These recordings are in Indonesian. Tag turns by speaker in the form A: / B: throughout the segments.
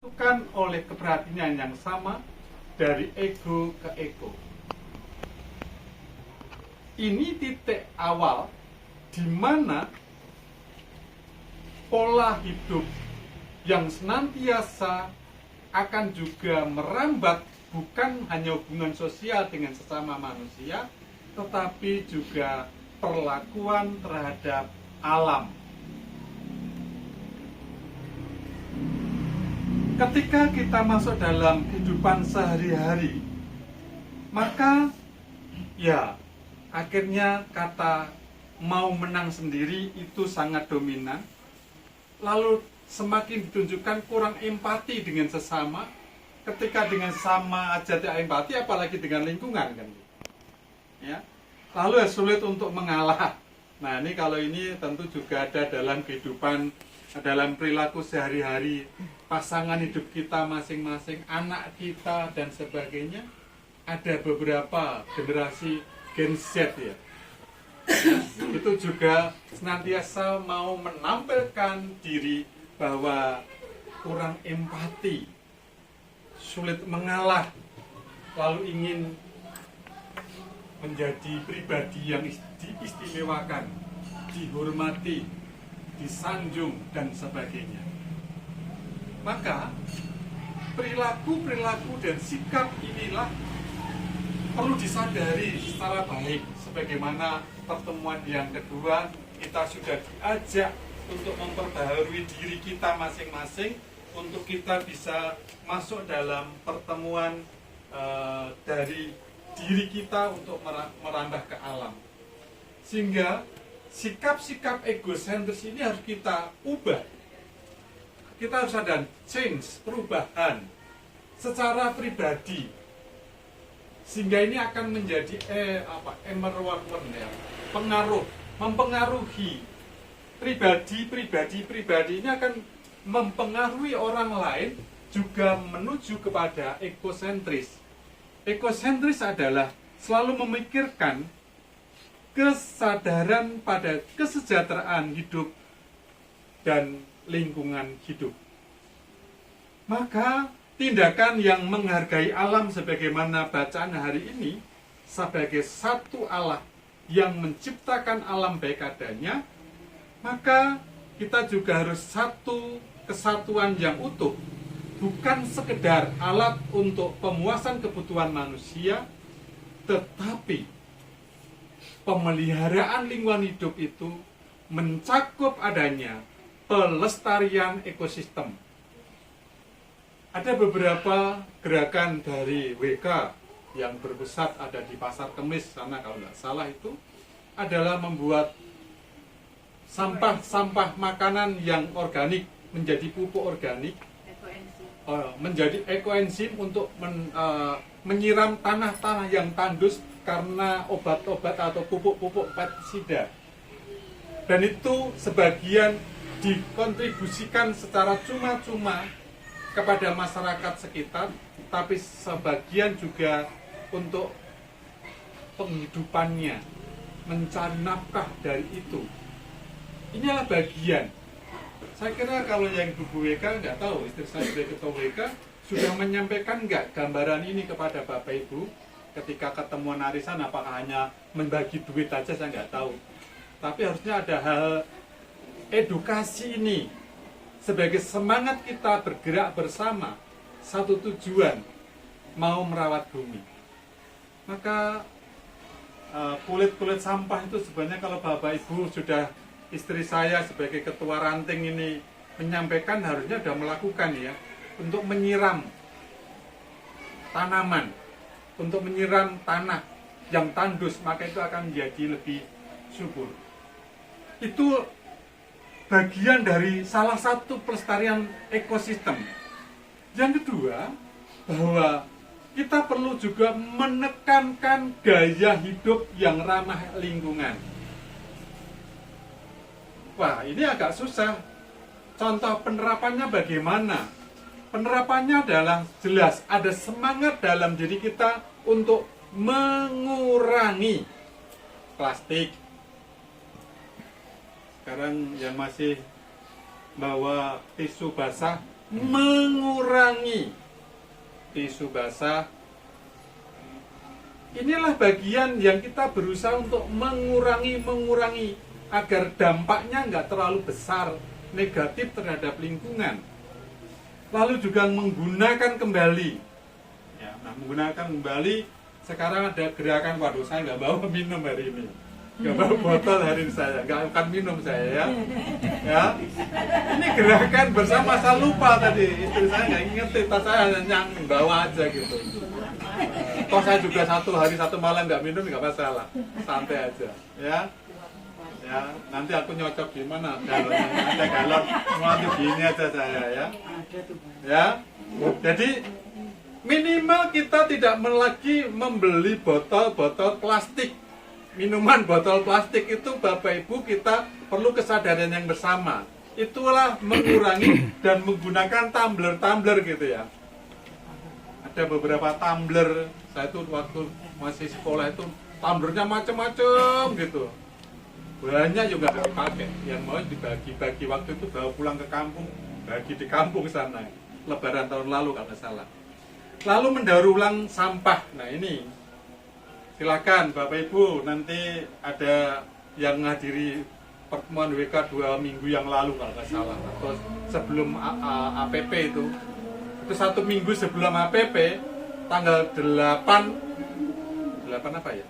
A: Bukan oleh keperhatian yang sama dari ego ke ego. Ini titik awal di mana pola hidup yang senantiasa akan juga merambat bukan hanya hubungan sosial dengan sesama manusia, tetapi juga perlakuan terhadap alam. Ketika kita masuk dalam kehidupan sehari-hari, maka ya akhirnya kata mau menang sendiri itu sangat dominan. Lalu semakin ditunjukkan kurang empati dengan sesama. Ketika dengan sama aja tidak empati, apalagi dengan lingkungan kan. Ya. Lalu sulit untuk mengalah. Nah ini kalau ini tentu juga ada dalam kehidupan, dalam perilaku sehari-hari, pasangan hidup kita masing-masing, anak kita dan sebagainya. Ada beberapa generasi Gen Z ya, itu juga senantiasa mau menampilkan diri bahwa kurang empati, sulit mengalah, lalu ingin menjadi pribadi yang diistimewakan, dihormati, disanjung dan sebagainya. Maka perilaku dan sikap inilah perlu disadari secara baik. Sebagaimana pertemuan yang kedua, kita sudah diajak untuk memperbaharui diri kita masing-masing, untuk kita bisa masuk dalam pertemuan dari diri kita untuk merambah ke alam. Sehingga sikap-sikap egosentris ini harus kita ubah. Kita harus ada change, perubahan secara pribadi, sehingga ini akan menjadi mempengaruhi pribadi ini akan mempengaruhi orang lain, juga menuju kepada ekosentris. Ekosentris adalah selalu memikirkan kesadaran pada kesejahteraan hidup dan lingkungan hidup. Maka tindakan yang menghargai alam sebagaimana bacaan hari ini, sebagai satu Allah yang menciptakan alam baik adanya, maka kita juga harus satu kesatuan yang utuh, bukan sekedar alat untuk pemuasan kebutuhan manusia, tetapi pemeliharaan lingkungan hidup itu mencakup adanya pelestarian ekosistem. Ada beberapa gerakan dari WK yang berpusat ada di Pasar Kemis sana kalau nggak salah, itu adalah membuat sampah makanan yang organik menjadi pupuk organik, menjadi ekoenzim untuk menyiram tanah-tanah yang tandus karena obat-obat atau pupuk-pupuk pestisida. Dan itu sebagian dikontribusikan secara cuma-cuma kepada masyarakat sekitar, tapi sebagian juga untuk penghidupannya, mencari nafkah dari itu. Inilah bagian. Saya kira kalau yang Ibu WK nggak tahu, istri saya sebagai ketua WK sudah menyampaikan nggak gambaran ini kepada Bapak Ibu ketika ketemuan arisan, apakah hanya membagi duit aja saya nggak tahu. Tapi harusnya ada hal edukasi ini sebagai semangat kita bergerak bersama, satu tujuan, mau merawat bumi. Maka kulit-kulit sampah itu sebenarnya kalau Bapak Ibu sudah, istri saya sebagai ketua ranting ini menyampaikan, harusnya sudah melakukan ya, untuk menyiram tanaman, untuk menyiram tanah yang tandus, maka itu akan menjadi lebih subur. Itu bagian dari salah satu pelestarian ekosistem. Yang kedua, bahwa kita perlu juga menekankan gaya hidup yang ramah lingkungan. Wah, ini agak susah. Contoh penerapannya bagaimana? Penerapannya adalah jelas ada semangat dalam diri kita untuk mengurangi plastik. Sekarang yang masih bawa tisu basah mengurangi tisu basah. Inilah bagian yang kita berusaha untuk mengurangi agar dampaknya nggak terlalu besar negatif terhadap lingkungan. Lalu juga menggunakan kembali. Ya, nah, menggunakan kembali, sekarang ada gerakan, waduh saya nggak bawa minum hari ini, nggak bawa botol hari ini, saya nggak akan minum saya ya. Ya, ini gerakan bersama, saya lupa tadi, istri saya nggak ingetin, tas saya hanya bawa aja gitu. Toh saya juga 1 hari 1 malam nggak minum, nggak masalah, santai aja ya. Ya, nanti aku nyocok gimana galonnya, ada galon mau gini aja saya ya. Ya, jadi minimal kita tidak lagi membeli botol-botol plastik, minuman botol plastik itu. Bapak Ibu, kita perlu kesadaran yang bersama. Itulah mengurangi dan menggunakan tumbler gitu ya. Ada beberapa tumbler, saya tuh waktu masih sekolah itu tumblernya macam-macam gitu. Banyak juga nggak dipakai, yang mau dibagi-bagi waktu itu bawa pulang ke kampung, bagi di kampung sana. Lebaran tahun lalu kalau nggak salah. Lalu mendaur ulang sampah. Nah ini, silakan Bapak Ibu, nanti ada yang menghadiri pertemuan WK 2 minggu yang lalu kalau nggak salah, atau sebelum APP itu 1 minggu sebelum APP, tanggal 8 apa ya?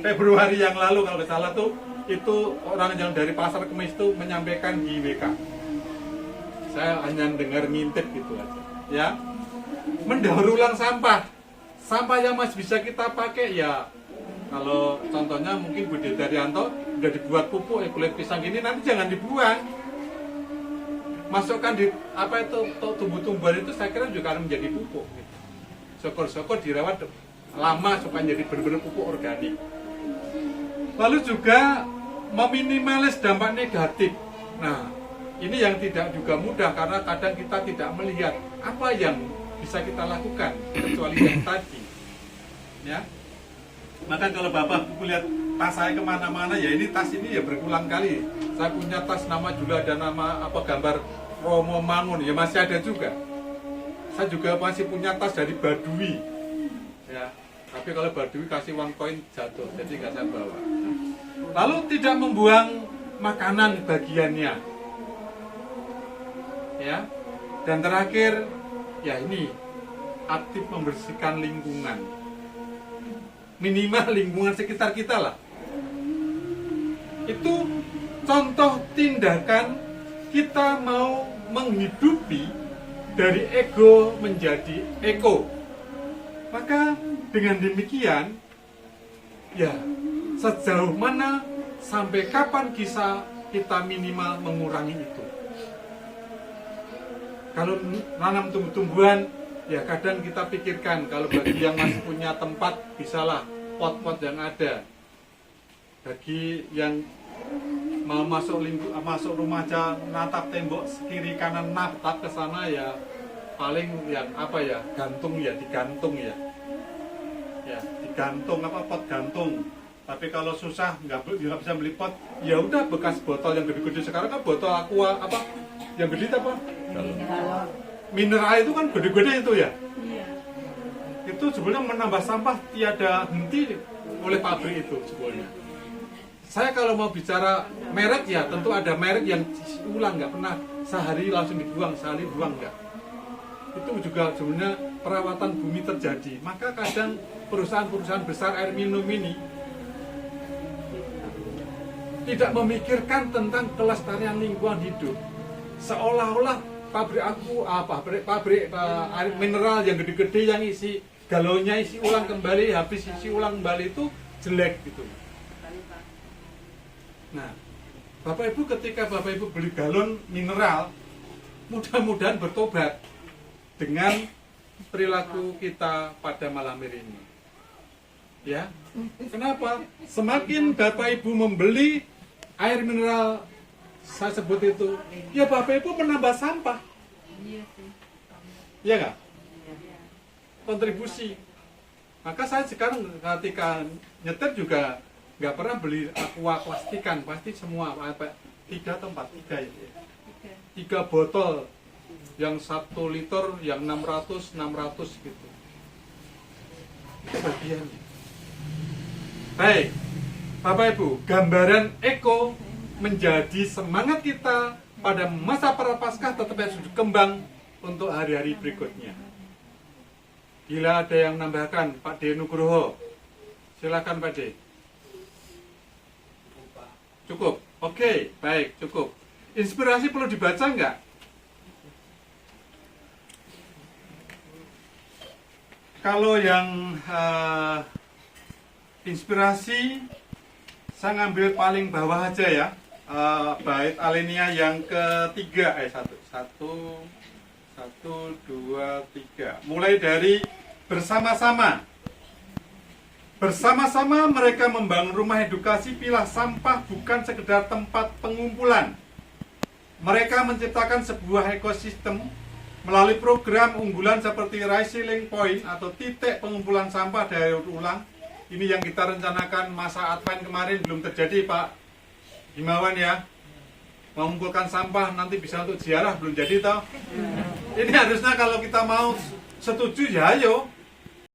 A: Februari yang lalu kalau nggak salah tuh, itu orang yang dari Pasar Kemis itu menyampaikan di WK. Saya hanya dengar ngintip gitu aja. Ya, mendaur ulang sampah. Sampah yang masih bisa kita pakai ya. Kalau contohnya mungkin Budi Daryanto udah dibuat pupuk kulit pisang ini, nanti jangan dibuang. Masukkan di apa itu tumbuh-tumbuhan itu, saya kira juga akan menjadi pupuk. Gitu. Syukur-syukur dirawat lama supaya jadi benar-benar pupuk organik. Lalu juga meminimalis dampak negatif. Nah, ini yang tidak juga mudah karena kadang kita tidak melihat apa yang bisa kita lakukan kecuali yang tadi. Ya, maka kalau Bapak lihat tas saya kemana-mana, ya ini tas ini ya berulang kali. Saya punya tas nama juga ada nama apa gambar Romo Mangun, ya masih ada juga. Saya juga masih punya tas dari Baduy. Ya, tapi kalau Baduy kasih uang koin jatuh, jadi nggak saya bawa. Lalu tidak membuang makanan bagiannya, ya. Dan terakhir, ya ini aktif membersihkan lingkungan, minimal lingkungan sekitar kita lah. Itu contoh tindakan kita mau menghidupi dari ego menjadi eko. Maka dengan demikian, ya sejauh mana sampai kapan kita minimal mengurangi itu. Kalau nanam tumbuh-tumbuhan, ya kadang kita pikirkan kalau bagi yang masih punya tempat, bisalah pot-pot yang ada. Bagi yang mau masuk rumah aja, natap tembok kiri kanan, natap ke sana, ya paling yang apa ya, gantung ya, digantung ya. Ya, digantung apa, pot gantung. Tapi kalau susah nggak bisa beli pot, ya udah bekas botol yang gede-gede. Sekarang kan botol aqua apa yang gede apa? Mineral itu kan gede-gede itu ya. Iya. Itu sebenarnya menambah sampah tiada henti oleh pabrik itu sebenarnya. Saya kalau mau bicara merek ya tentu ada merek yang ulang, nggak pernah sehari langsung dibuang, sehari buang nggak. Itu juga sebenarnya perawatan bumi terjadi. Maka kadang perusahaan-perusahaan besar air minum ini tidak memikirkan tentang kelestarian lingkungan hidup. Seolah-olah pabrik air mineral yang gede-gede yang isi galonnya isi ulang kembali, habis isi ulang kembali itu jelek gitu. Nah, Bapak Ibu ketika Bapak Ibu beli galon mineral, mudah-mudahan bertobat dengan perilaku kita pada malam hari ini. Ya, kenapa? Semakin Bapak Ibu membeli air mineral, saya sebut itu, ya Bapak Ibu menambah sampah. Iya nggak? Kontribusi. Maka saya sekarang ketika nyetir juga nggak pernah beli aqua plastikan, pasti semua apa 3 atau 4 3 botol Yang 1 liter, yang 600 gitu. Itu bagiannya. Baik, Bapak Ibu, gambaran eko menjadi semangat kita pada masa prapaskah tetap harus berkembang untuk hari-hari berikutnya. Bila ada yang menambahkan, Pak D. Nugroho, silakan Pak D. Cukup? Oke, baik, cukup. Inspirasi perlu dibaca enggak? Kalau yang inspirasi, saya ngambil paling bawah aja ya. Bait Alenia yang ketiga, satu, dua, tiga. Mulai dari bersama-sama. Bersama-sama mereka membangun rumah edukasi pilah sampah bukan sekedar tempat pengumpulan. Mereka menciptakan sebuah ekosistem melalui program unggulan seperti Recycling Point atau titik pengumpulan sampah daur ulang. Ini yang kita rencanakan masa Advent kemarin belum terjadi Pak Himawan ya. Mengumpulkan sampah nanti bisa untuk ziarah belum jadi toh. Ini harusnya kalau kita mau setuju ya ayo.